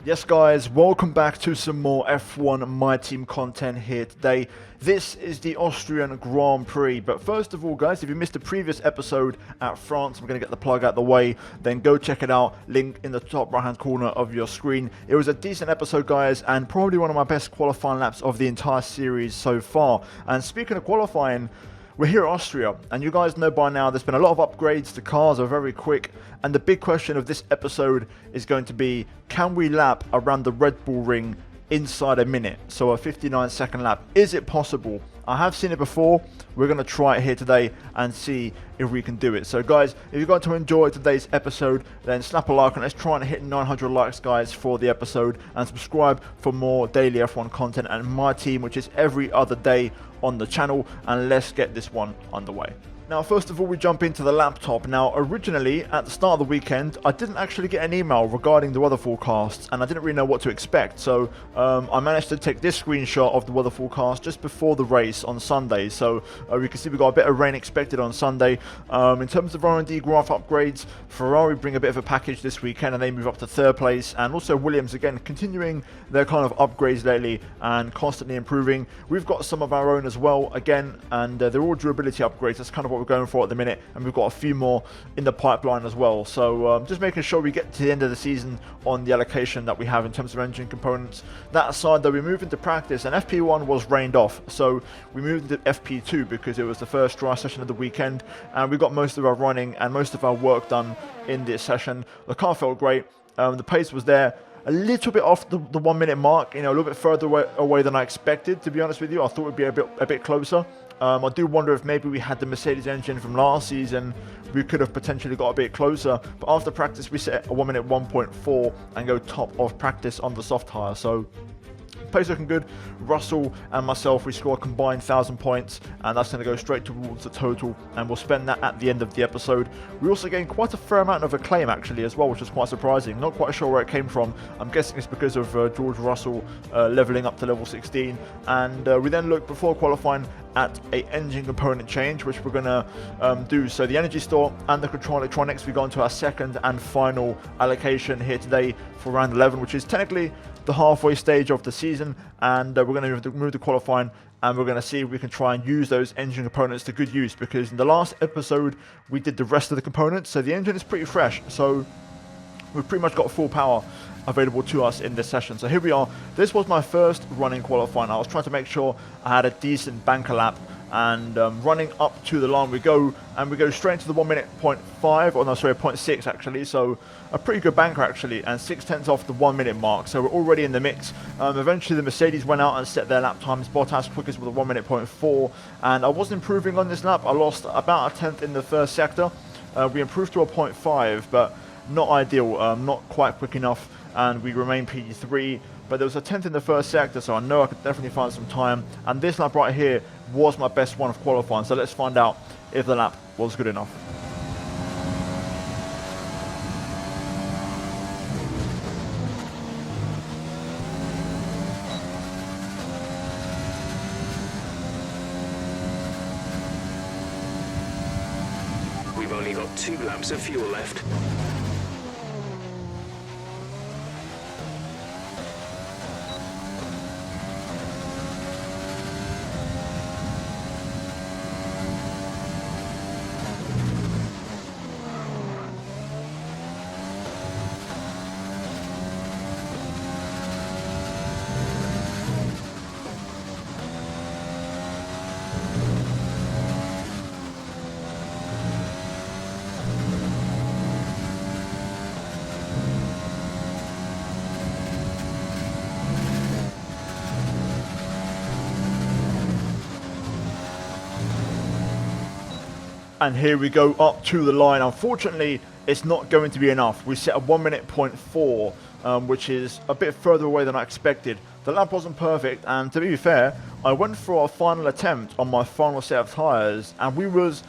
Yes guys, welcome back to some more F1 My Team content here today. This is the Austrian Grand Prix, but first of all guys, if you missed the previous episode at France, I'm going to get the plug out the way, then go check it out, link in the top right hand corner of your screen. It was a decent episode guys, and probably one of my best qualifying laps of the entire series so far. And speaking of qualifying, we're here at Austria, and you guys know by now there's been a lot of upgrades, the cars are very quick, and the big question of this episode is going to be, can we lap around the Red Bull ring inside a minute? So a 59-second lap, is it possible? I have seen it before, we're going to try it here today and see if we can do it. So guys, if you're going to enjoy today's episode, then snap a like and let's try and hit 900 likes guys for the episode, and subscribe for more daily F1 content and My Team, which is every other day on the channel, and let's get this one underway. Now first of all, we jump into the laptop. Now originally at the start of the weekend I didn't actually get an email regarding the weather forecasts, and I didn't really know what to expect, so I managed to take this screenshot of the weather forecast just before the race on Sunday. So you can see we got a bit of rain expected on Sunday. In terms of R&D graph upgrades, Ferrari bring a bit of a package this weekend and they move up to third place, and also Williams again continuing their kind of upgrades lately and constantly improving. We've got some of our own as well again, and they're all durability upgrades. That's kind of what we're going for at the minute, and we've got a few more in the pipeline as well. So just making sure we get to the end of the season on the allocation that we have in terms of engine components. That aside though, we moved into practice and FP1 was rained off, so we moved into FP2 because it was the first dry session of the weekend, and we got most of our running and most of our work done in this session. The car felt great, the pace was there, a little bit off the 1 minute mark, you know, a little bit further away than I expected, to be honest with you. I thought it would be a bit closer. I do wonder if maybe we had the Mercedes engine from last season, we could have potentially got a bit closer. But after practice, we set a 1 minute 1.4 and go top of practice on the soft tyre. So pace looking good. Russell and myself, we score a combined 1,000 points, and that's going to go straight towards the total, and we'll spend that at the end of the episode. We also gained quite a fair amount of acclaim actually as well, which is quite surprising. Not quite sure where it came from. I'm guessing it's because of George Russell leveling up to level 16. And we then looked before qualifying at a engine component change, which we're going to do. So the energy store and the control electronics, we go into our second and final allocation here today for round 11, which is technically the halfway stage of the season, and we're going to move to qualifying, and we're going to see if we can try and use those engine components to good use, because in the last episode we did the rest of the components, so the engine is pretty fresh, so we've pretty much got full power available to us in this session. So here we are. This was my first running qualifying. I was trying to make sure I had a decent banker lap, and running up to the line we go, and we go straight into the 1 minute 0.5, or no sorry 0.6 actually, so a pretty good banker actually, and 6/10 off the 1 minute mark, so we're already in the mix. Eventually the Mercedes went out and set their lap times. Bottas quickest with a 1 minute 0.4, and I wasn't improving on this lap. I lost about a tenth in the first sector. We improved to a 0.5, but not ideal, not quite quick enough, and we remain P3. But there was a 10th in the first sector, so I know I could definitely find some time, and this lap right here was my best one of qualifying, so let's find out if the lap was good enough. We've only got 2 laps of fuel left. And here we go up to the line. Unfortunately, it's not going to be enough. We set a 1 minute 0.4, which is a bit further away than I expected. The lap wasn't perfect, and to be fair, I went for a final attempt on my final set of tyres, and we was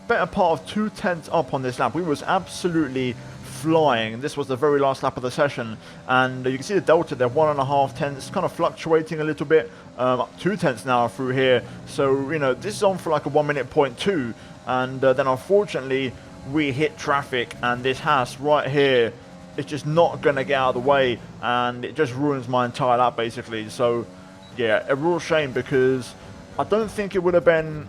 better part of 2/10 up on this lap. We was absolutely flying. This was the very last lap of the session, and you can see the delta there, 1.5 tenths, kind of fluctuating a little bit, up 2 tenths now through here. So, you know, this is on for like a 1 minute 0.2, and then unfortunately we hit traffic, and this Haas right here it's just not going to get out of the way, and it just ruins my entire lap basically. So yeah, a real shame, because I don't think it would have been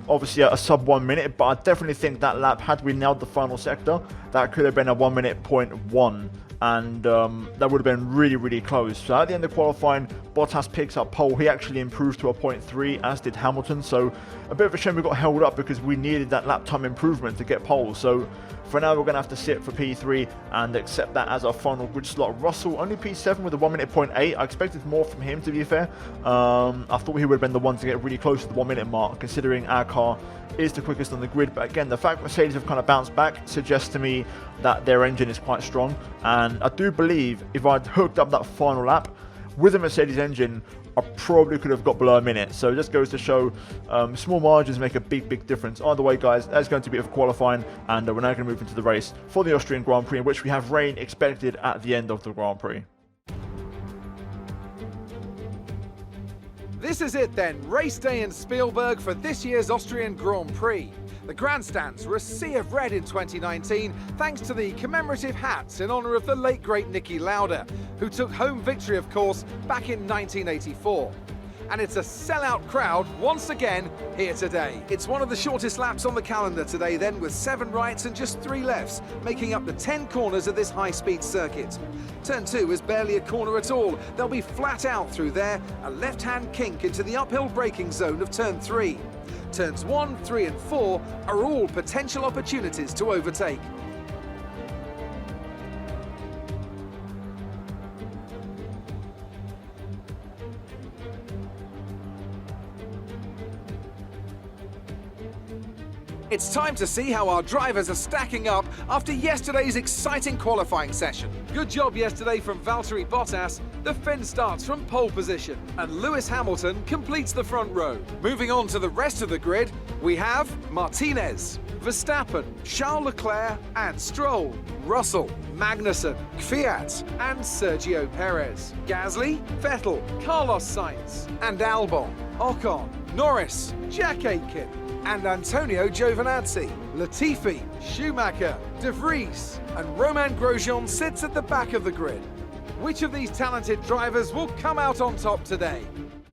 obviously a sub 1 minute, but I definitely think that lap, had we nailed the final sector, that could have been a 1 minute point 1, and that would have been really, really close. So at the end of qualifying, Bottas picks up pole. He actually improved to a 0.3, as did Hamilton. So a bit of a shame we got held up, because we needed that lap time improvement to get pole. So for now, we're going to have to sit for P3 and accept that as our final grid slot. Russell, only P7 with a 1 minute point 8. I expected more from him, to be fair. I thought he would have been the one to get really close to the 1 minute mark, considering our car is the quickest on the grid. But again, the fact Mercedes have kind of bounced back suggests to me that their engine is quite strong. And I do believe if I'd hooked up that final lap with a Mercedes engine, I probably could have got below a minute. So it just goes to show small margins make a big, big difference. Either way, guys, that's going to be a qualifying, and we're now going to move into the race for the Austrian Grand Prix, in which we have rain expected at the end of the Grand Prix. This is it then, race day in Spielberg for this year's Austrian Grand Prix. The grandstands were a sea of red in 2019 thanks to the commemorative hats in honour of the late great Niki Lauda, who took home victory of course back in 1984. And it's a sellout crowd once again here today. It's one of the shortest laps on the calendar today then, with 7 rights and just 3 lefts, making up the 10 corners of this high-speed circuit. Turn 2 is barely a corner at all. They'll be flat out through there, a left-hand kink into the uphill braking zone of turn 3. Turns 1, 3 and 4 are all potential opportunities to overtake. It's time to see how our drivers are stacking up after yesterday's exciting qualifying session. Good job yesterday from Valtteri Bottas. The Finn starts from pole position, and Lewis Hamilton completes the front row. Moving on to the rest of the grid, we have Martinez, Verstappen, Charles Leclerc and Stroll, Russell, Magnussen, Kvyat and Sergio Perez, Gasly, Vettel, Carlos Sainz and Albon, Ocon, Norris, Jack Aitken and Antonio Giovinazzi, Latifi, Schumacher, De Vries and Romain Grosjean sits at the back of the grid. Which of these talented drivers will come out on top today?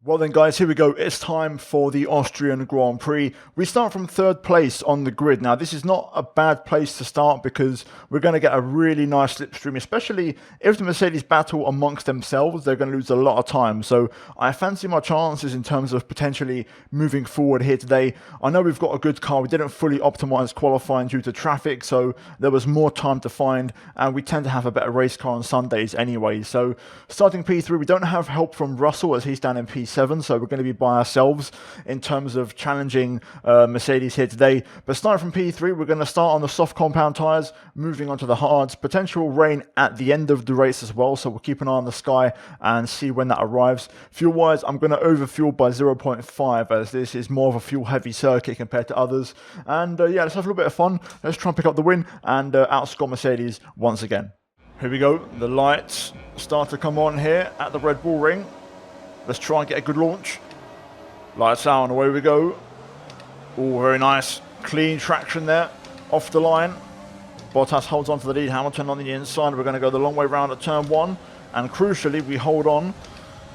Well then guys, here we go. It's time for the Austrian Grand Prix. We start from 3rd place on the grid. Now this is not a bad place to start, because we're going to get a really nice slipstream, especially if the Mercedes battle amongst themselves. They're going to lose a lot of time. So I fancy my chances in terms of potentially moving forward here today. I know we've got a good car. We didn't fully optimize qualifying due to traffic, so there was more time to find, and we tend to have a better race car on Sundays anyway. So starting P3, we don't have help from Russell as he's down in P7. So we're going to be by ourselves in terms of challenging Mercedes here today. But starting from P3, we're going to start on the soft compound tyres, moving on to the hards. Potential rain at the end of the race as well, so we'll keep an eye on the sky and see when that arrives. Fuel-wise, I'm going to overfuel by 0.5, as this is more of a fuel-heavy circuit compared to others. And yeah, let's have a little bit of fun. Let's try and pick up the win and outscore Mercedes once again. Here we go. The lights start to come on here at the Red Bull Ring. Let's try and get a good launch. Lights out and away we go. Oh, very nice. Clean traction there. Off the line. Bottas holds on to the lead. Hamilton on the inside. We're going to go the long way round at turn 1. And crucially, we hold on.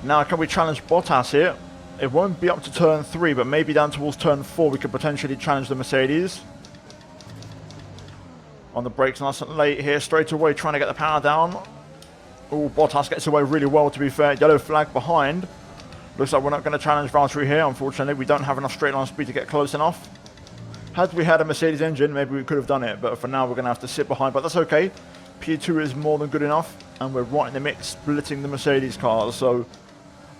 Now, can we challenge Bottas here? It won't be up to turn 3, but maybe down towards turn 4, we could potentially challenge the Mercedes. On the brakes nice and late here. Straight away, trying to get the power down. Oh, Bottas gets away really well, to be fair. Yellow flag behind. Looks like we're not going to challenge Valtteri here, unfortunately. We don't have enough straight line speed to get close enough. Had we had a Mercedes engine, maybe we could have done it. But for now, we're going to have to sit behind. But that's okay. P2 is more than good enough. And we're right in the mix, splitting the Mercedes cars. So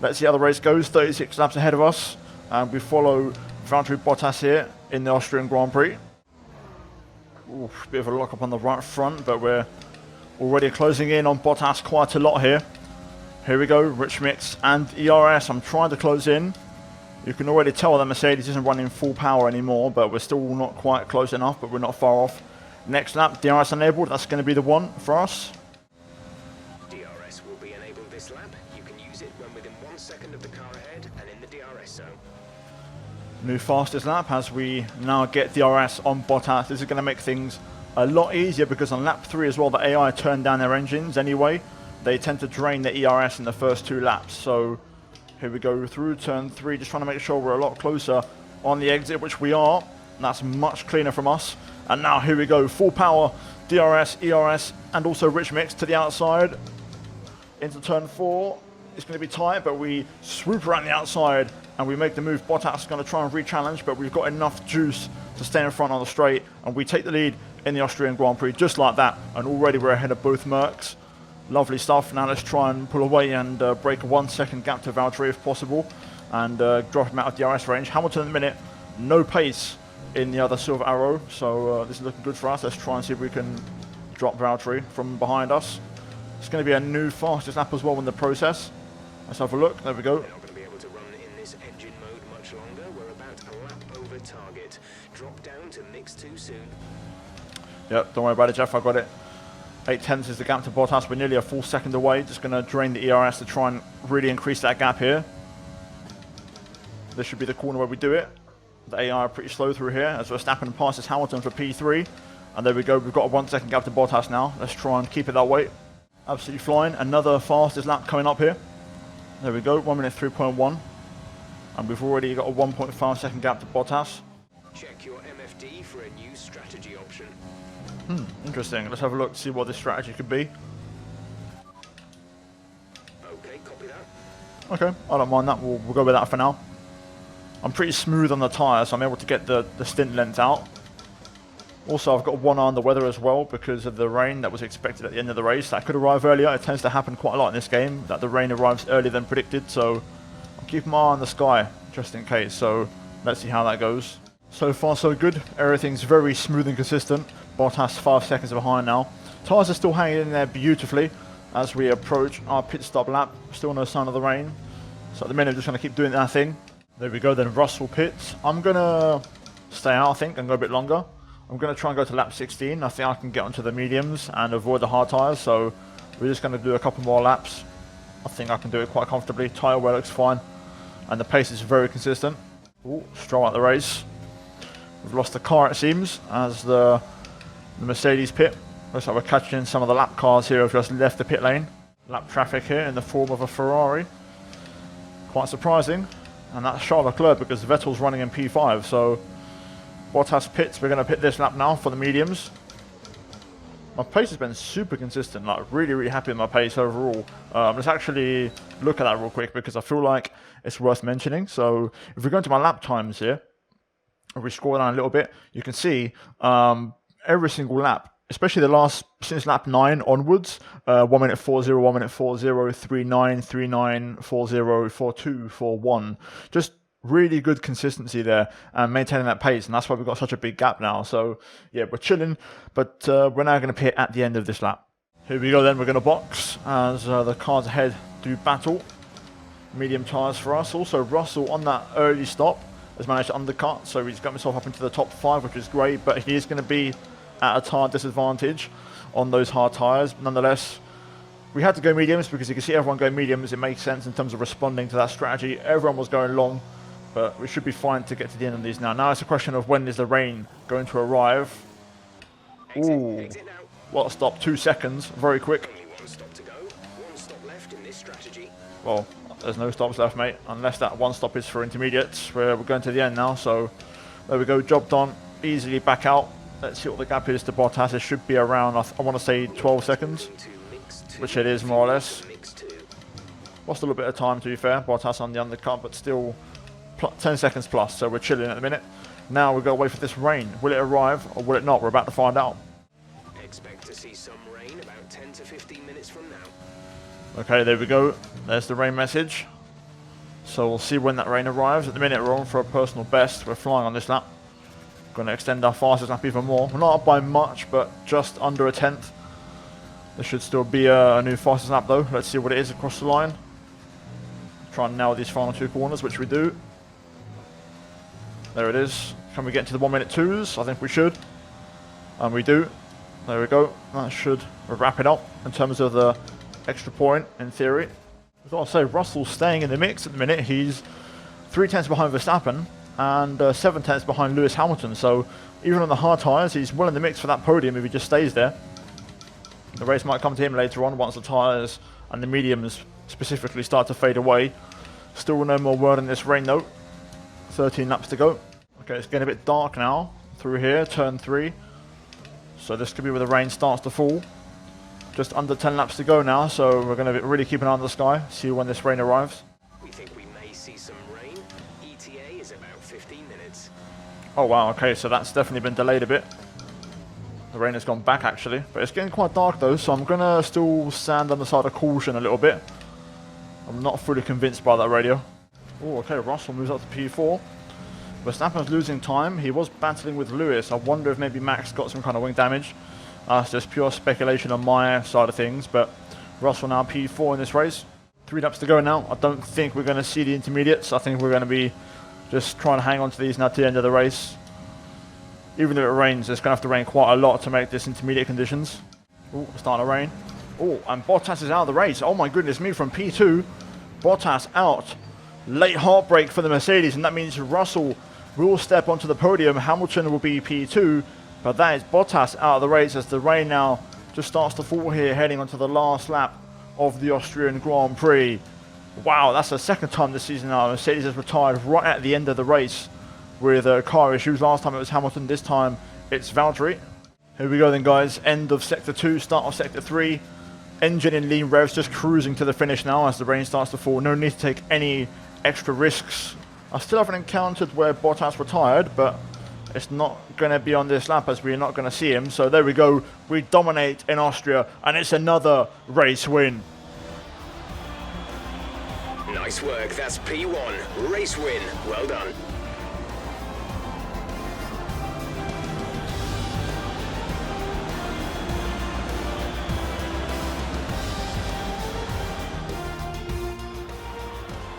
let's see how the race goes. 36 laps ahead of us. And we follow Valtteri Bottas here in the Austrian Grand Prix. Ooh, bit of a lock up on the right front, but we're already closing in on Bottas quite a lot here. Here we go, Rich Mix and ERS. I'm trying to close in. You can already tell that Mercedes isn't running full power anymore, but we're still not quite close enough, but we're not far off. Next lap, DRS enabled. That's going to be the one for us. DRS will be enabled this lap. You can use it when within 1 second of the car ahead and in the DRS zone. New fastest lap as we now get DRS on Bottas. This is going to make things a lot easier because on lap 3 as well, the AI turned down their engines anyway. They tend to drain the ERS in the first 2 laps. So here we go through turn 3, just trying to make sure we're a lot closer on the exit, which we are. And that's much cleaner from us. And now here we go, full power, DRS, ERS, and also rich mix to the outside. Into turn 4. It's going to be tight, but we swoop around the outside and we make the move. Bottas is going to try and re-challenge, but we've got enough juice to stay in front on the straight, and we take the lead in the Austrian Grand Prix just like that. And already we're ahead of both Mercs. Lovely stuff. Now let's try and pull away and break a 1 second gap to Valtteri if possible, and drop him out of DRS range. Hamilton at the minute, no pace in the other silver arrow, so this is looking good for us. Let's try and see if we can drop Valtteri from behind us. It's going to be a new fastest lap as well in the process. Let's have a look. There we go. We're not going to be able to run in this engine mode much longer. We're about a lap over target. Drop down to mix too soon. Yep, don't worry about it, Jeff. I got it. 8/10 is the gap to Bottas. We're nearly a full second away. Just going to drain the ERS to try and really increase that gap here. This should be the corner where we do it. The AI are pretty slow through here as Verstappen passes Hamilton for P3. And there we go. We've got a 1 second gap to Bottas now. Let's try and keep it that way. Absolutely flying. Another fastest lap coming up here. There we go. 1 minute 3.1. And we've already got a 1.5 second gap to Bottas. Check your MFD for a new strategy option. Interesting. Let's have a look, see what this strategy could be. Okay, copy that. Okay, I don't mind that. We'll go with that for now. I'm pretty smooth on the tyre, so I'm able to get the stint length out. Also, I've got one eye on the weather as well because of the rain that was expected at the end of the race. That could arrive earlier. It tends to happen quite a lot in this game, that the rain arrives earlier than predicted. So I'm keeping my eye on the sky just in case. So let's see how that goes. So far, so good. Everything's very smooth and consistent. Bottas 5 seconds behind now. Tyres are still hanging in there beautifully as we approach our pit stop lap. Still no sign of the rain. So at the minute, I'm just going to keep doing that thing. There we go, then Russell pits. I'm going to stay out, I think, and go a bit longer. I'm going to try and go to lap 16. I think I can get onto the mediums and avoid the hard tyres. So we're just going to do a couple more laps. I think I can do it quite comfortably. Tyre wear looks fine. And the pace is very consistent. Ooh, Stroll out the race. We've lost the car, it seems, as the Mercedes pit. Looks like we're catching some of the lap cars here who've just left the pit lane. Lap traffic here in the form of a Ferrari. Quite surprising. And that's Charles Leclerc because Vettel's running in P5. So Bottas pits. We're going to pit this lap now for the mediums. My pace has been super consistent. Like really, really happy with my pace overall. Let's actually look at that real quick because I feel like it's worth mentioning. So if we go into my lap times here, if we scroll down a little bit, you can see every single lap, especially the last, since lap 9 onwards, 1 minute 40, 1 minute 40, 39, 39, 40, 42, 41. Just really good consistency there and maintaining that pace, and that's why we've got such a big gap now. So yeah, we're chilling, but we're now going to pit at the end of this lap. Here we go then, we're going to box as the cars ahead do battle. Medium tyres for us. Also Russell on that early stop has managed to undercut, so he's got himself up into the top 5, which is great, but he is going to be at a tyre disadvantage on those hard tyres. Nonetheless, we had to go mediums because you can see everyone going mediums. It makes sense in terms of responding to that strategy. Everyone was going long, but we should be fine to get to the end of these now. Now it's a question of when is the rain going to arrive. Ooh, what a stop, 2 seconds, very quick. Only 1 stop to go. 1 stop left in this strategy. Well, there's no stops left, mate, unless that 1 stop is for intermediates, where we're going to the end now. So there we go, job done, easily back out. Let's see what the gap is to Bottas. It should be around, I want to say 12 seconds, which it is more or less. Lost a little bit of time, to be fair. Bottas on the undercut, but still 10 seconds plus, so we're chilling at the minute. Now we've got to wait for this rain. Will it arrive or will it not? We're about to find out. Expect to see some rain about 10 to 15 minutes from now. Okay, there we go. There's the rain message. So we'll see when that rain arrives. At the minute, we're on for a personal best. We're flying on this lap. Going to extend our fastest lap even more. We're not up by much, but just under a 10th. This should still be a new fastest lap, though. Let's see what it is across the line. Try and nail these final 2 corners, which we do. There it is. Can we get into the 1 minute 2s? I think we should. And we do. There we go. That should wrap it up in terms of the extra point, in theory. I've got to say, Russell's staying in the mix at the minute. He's 3 tenths behind Verstappen. and 7 tenths behind Lewis Hamilton. So even on the hard tyres, he's well in the mix for that podium if he just stays there. The race might come to him later on once the tyres and the mediums specifically start to fade away. Still no more word in this rain though. 13 laps to go. Okay, it's getting a bit dark now through here, turn 3. So this could be where the rain starts to fall. Just under 10 laps to go now, so we're going to really keep an eye on the sky, see when this rain arrives. We think we may see some rain. ETA is about 15 minutes. Oh wow, okay, so that's definitely been delayed a bit. The rain has gone back actually, but it's getting quite dark though, so I'm going to still stand on the side of caution a little bit. I'm not fully convinced by that radio. Oh, okay, Russell moves up to P4. Verstappen's losing time. He was battling with Lewis. I wonder if maybe Max got some kind of wing damage. That's just pure speculation on my side of things, but Russell now P4 in this race. 3 laps to go now. I don't think we're going to see the intermediates. I think we're going to be just trying to hang on to these now to the end of the race. Even though it rains, it's going to have to rain quite a lot to make this intermediate conditions. Oh, starting to rain. Oh, and Bottas is out of the race. Oh my goodness me, from P2. Bottas out. Late heartbreak for the Mercedes, and that means Russell will step onto the podium. Hamilton will be P2, but that is Bottas out of the race as the rain now just starts to fall here, heading onto the last lap of the Austrian Grand Prix. Wow, that's the second time this season now Mercedes has retired right at the end of the race with car issues. Last time it was Hamilton, this time it's Valtteri. Here we go then, guys. End of Sector 2, start of Sector 3. Engine in lean revs, just cruising to the finish now as the rain starts to fall. No need to take any extra risks. I still haven't encountered where Bottas retired, but it's not going to be on this lap as we're not going to see him. So there we go. We dominate in Austria, and it's another race win. Nice work, that's P1. Race win. Well done.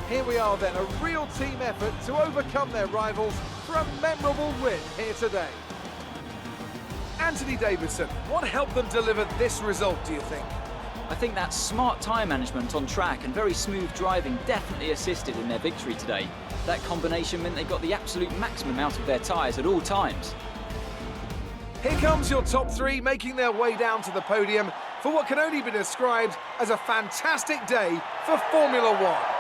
Here we are then, a real team effort to overcome their rivals for a memorable win here today. Anthony Davidson, what helped them deliver this result, do you think? I think that smart tyre management on track and very smooth driving definitely assisted in their victory today. That combination meant they got the absolute maximum out of their tyres at all times. Here comes your top 3 making their way down to the podium for what can only be described as a fantastic day for Formula One.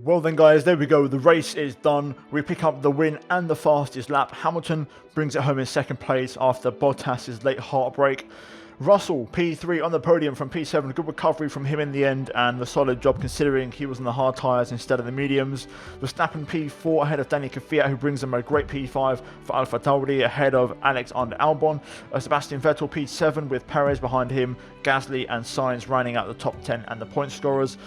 Well then guys, there we go, the race is done. We pick up the win and the fastest lap. Hamilton brings it home in second place after Bottas's late heartbreak. Russell, P3 on the podium from P7. Good recovery from him in the end and a solid job considering he was on the hard tyres instead of the mediums. Verstappen P4 ahead of Danny Kvyat, who brings them a great P5 for AlphaTauri ahead of Alexander Albon. Sebastian Vettel P7 with Perez behind him. Gasly and Sainz rounding out the top 10 and the point scorers.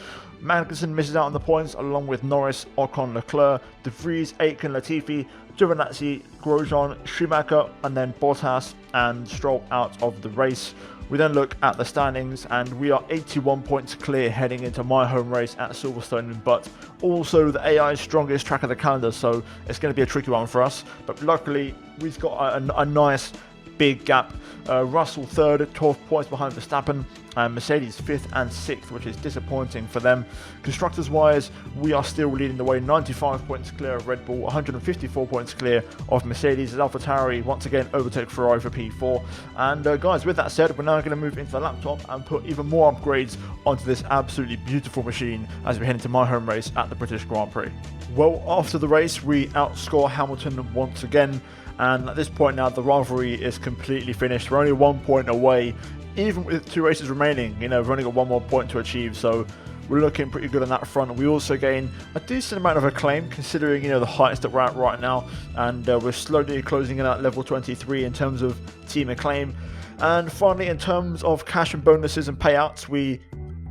Magnussen misses out on the points along with Norris, Ocon, Leclerc, De Vries, Aitken, Latifi, Giovinazzi, Grosjean, Schumacher, and then Bottas and Stroll out of the race. We then look at the standings and we are 81 points clear heading into my home race at Silverstone, but also the AI's strongest track of the calendar, so it's going to be a tricky one for us. But luckily we've got a nice big gap. Russell third, 12 points behind Verstappen, and Mercedes 5th and 6th, which is disappointing for them. Constructors wise, we are still leading the way, 95 points clear of Red Bull, 154 points clear of Mercedes, as AlphaTauri once again overtake Ferrari for P4. And guys, with that said, we're now going to move into the laptop and put even more upgrades onto this absolutely beautiful machine as we head into my home race at the British Grand Prix. Well, after the race, we outscore Hamilton once again. And at this point now, the rivalry is completely finished. We're only 1 point away, even with 2 races remaining. You know, we've only got 1 more point to achieve, so we're looking pretty good on that front. We also gain a decent amount of acclaim, considering, you know, the heights that we're at right now. And we're slowly closing in at level 23 in terms of team acclaim. And finally, in terms of cash and bonuses and payouts, we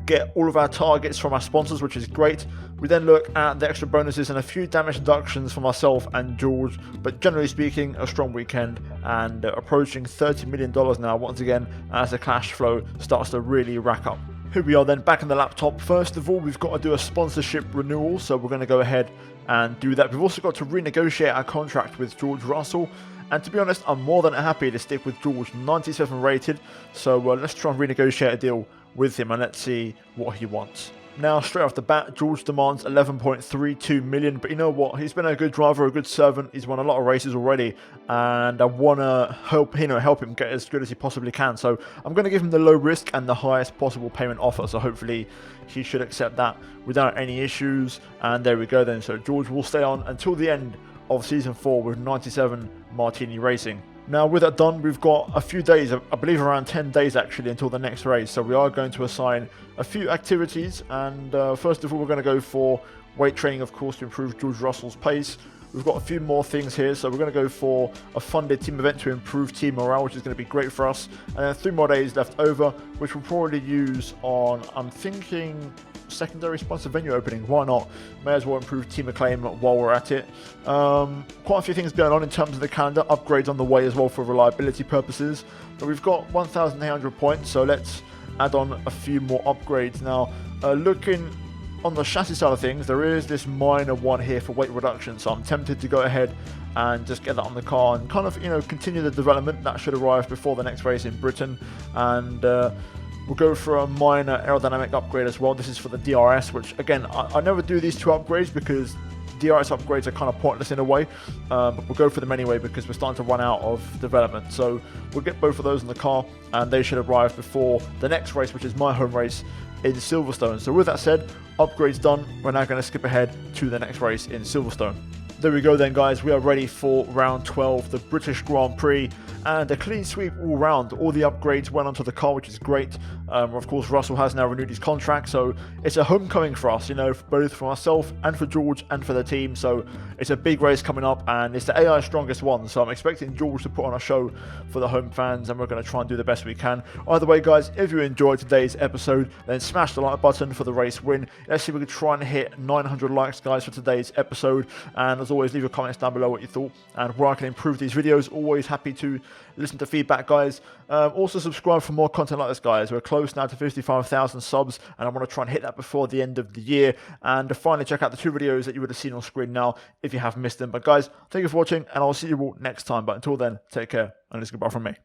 get all of our targets from our sponsors, which is great. We then look at the extra bonuses and a few damage deductions for myself and George, but generally speaking, a strong weekend and approaching $30 million now once again as the cash flow starts to really rack up. Here we are then, back on the laptop. First of all, we've got to do a sponsorship renewal, so we're going to go ahead and do that. We've also got to renegotiate our contract with George Russell, and to be honest, I'm more than happy to stick with George, 97 rated, so let's try and renegotiate a deal with him and let's see what he wants. Now, straight off the bat, George demands 11.32 million, but you know what? He's been a good driver, a good servant. He's won a lot of races already, and I want to help him get as good as he possibly can. So I'm going to give him the low risk and the highest possible payment offer. So hopefully he should accept that without any issues. And there we go then. So George will stay on until the end of Season 4 with 97 Martini Racing. Now, with that done, we've got a few days, I believe around 10 days actually, until the next race. So we are going to assign a few activities, and first of all, we're going to go for weight training, of course, to improve George Russell's pace. We've got a few more things here, so we're going to go for a funded team event to improve team morale, which is going to be great for us. And then 3 more days left over, which we'll probably use on, I'm thinking, secondary sponsor venue opening. Why not? May as well improve team acclaim while we're at it. Quite a few things going on in terms of the calendar, upgrades on the way as well for reliability purposes. But we've got 1,800 points, so let's add on a few more upgrades. Now, looking on the chassis side of things, there is this minor one here for weight reduction, so I'm tempted to go ahead and just get that on the car and kind of, continue the development. That should arrive before the next race in Britain, and we'll go for a minor aerodynamic upgrade as well. This is for the DRS, which again, I never do these 2 upgrades because DRS upgrades are kind of pointless in a way, but we'll go for them anyway because we're starting to run out of development. So we'll get both of those in the car, and they should arrive before the next race, which is my home race in Silverstone. So with that said, upgrades done. We're now going to skip ahead to the next race in Silverstone. There we go then, guys. We are ready for round 12, the British Grand Prix, and a clean sweep all round. All the upgrades went onto the car, which is great. Of course, Russell has now renewed his contract, so it's a homecoming for us, both for myself and for George and for the team. So it's a big race coming up, and it's the AI strongest one. So I'm expecting George to put on a show for the home fans, and we're going to try and do the best we can. Either way, guys, if you enjoyed today's episode, then smash the like button for the race win. Let's see if we can try and hit 900 likes, guys, for today's episode. And as always, leave your comments down below what you thought and where I can improve these videos. Always happy to listen to feedback, guys. Also subscribe for more content like this, guys. We're close now to 55,000 subs, and I want to try and hit that before the end of the year. And finally, check out the 2 videos that you would have seen on screen now if you have missed them. But guys, thank you for watching, and I'll see you all next time. But until then, take care, and it's goodbye from me.